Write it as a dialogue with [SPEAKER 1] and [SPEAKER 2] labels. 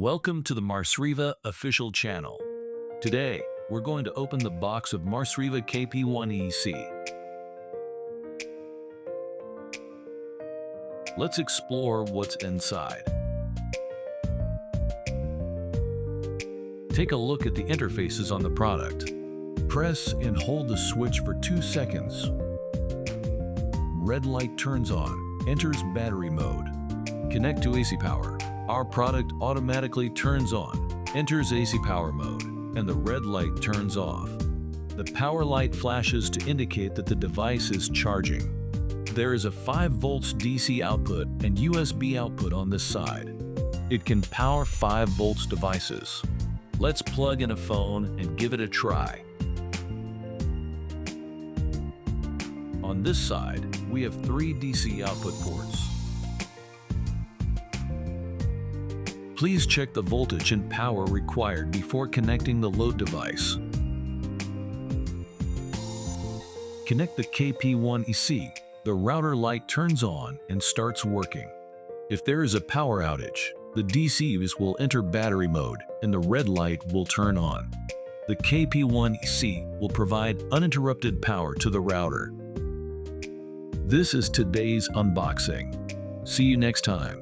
[SPEAKER 1] Welcome to the MARSRIVA official channel. Today, we're going to open the box of MARSRIVA KP1 EC. Let's explore what's inside. Take a look at the interfaces on the product. Press and hold the switch for 2 seconds. Red light turns on, enters battery mode. Connect to AC power. Our product automatically turns on, enters AC power mode, and the red light turns off. The power light flashes to indicate that the device is charging. There is a 5 volts DC output and USB output on this side. It can power 5 volts devices. Let's plug in a phone and give it a try. On this side, we have 3 DC output ports. Please check the voltage and power required before connecting the load device. Connect the KP1 EC. The router light turns on and starts working. If there is a power outage, the DCs will enter battery mode and the red light will turn on. The KP1 EC will provide uninterrupted power to the router. This is today's unboxing. See you next time.